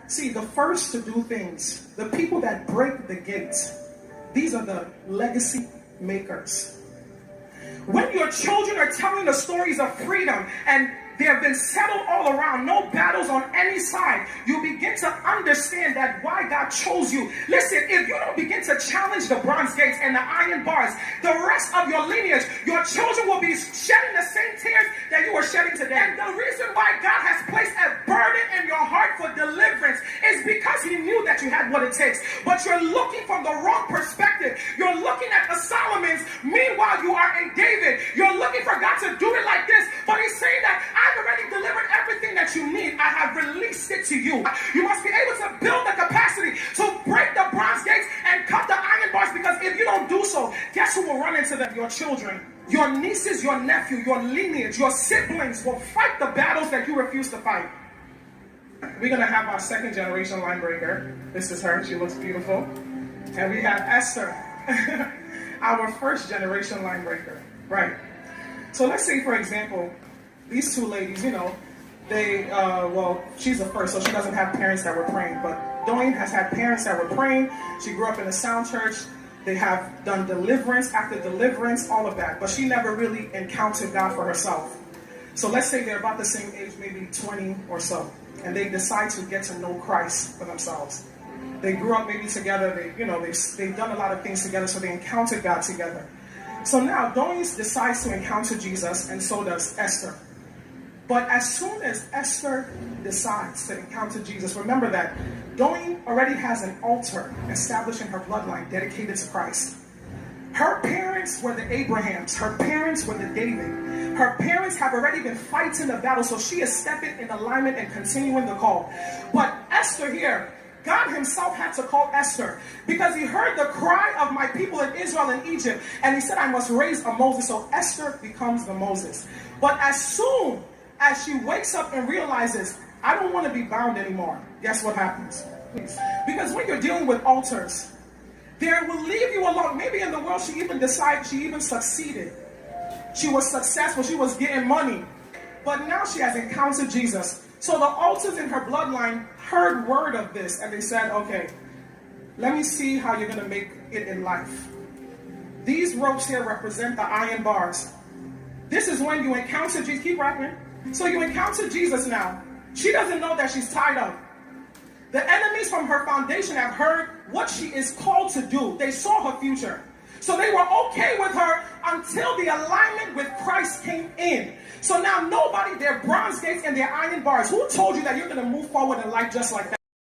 See, the first to do things, the people that break the gate, these are the legacy makers. When your children are telling the stories of freedom and they have been settled all around, no battles on any side, you begin to understand that why God chose you. Listen, if you don't begin to challenge the bronze gates and the iron bars, the rest of your lineage, your children will be shedding the same tears that you were shedding today. And the reason why God has placed a burden in your heart for deliverance is because He knew that you had what it takes. But you're looking from the wrong perspective. You're looking at the Solomons. Meanwhile, you are in David. You're looking for God to do it like this. But He's saying that I've already delivered everything that you need. I have released it to you. You must be able to build the capacity to break the bronze gates and cut the iron bars, because if you don't do so, guess who will run into them? Your children, your nieces, your nephew, your lineage, your siblings will fight the battles that you refuse to fight. We're going to have our second generation line breaker. This is her. She looks beautiful. And we have Esther, our first generation line breaker. Right. So let's say, for example, these two ladies, she's the first, so she doesn't have parents that were praying. But Doyne has had parents that were praying. She grew up in a sound church. They have done deliverance after deliverance, all of that. But she never really encountered God for herself. So let's say they're about the same age, maybe 20 or so. And they decide to get to know Christ for themselves. They grew up maybe together. They've done a lot of things together, so they encountered God together. So now Doyne decides to encounter Jesus, and so does Esther. But as soon as Esther decides to encounter Jesus, remember that Doyne already has an altar established in her bloodline dedicated to Christ. Her parents were the Abrahams. Her parents were the David. Her parents have already been fighting the battle, so she is stepping in alignment and continuing the call. But Esther here, God Himself had to call Esther because He heard the cry of my people in Israel and Egypt, and He said, I must raise a Moses. So Esther becomes the Moses. But as soon as she wakes up and realizes, I don't want to be bound anymore, guess what happens? Because when you're dealing with altars, they will leave you alone. Maybe in the world she even succeeded. She was successful. She was getting money. But now she has encountered Jesus. So the altars in her bloodline heard word of this, and they said, okay, let me see how you're going to make it in life. These ropes here represent the iron bars. This is when you encounter Jesus. Keep rapping. So you encounter Jesus now. She doesn't know that she's tied up. The enemies from her foundation have heard what she is called to do. They saw her future. So they were okay with her until the alignment with Christ came in. So now nobody, their bronze gates and their iron bars, who told you that you're going to move forward in life just like that?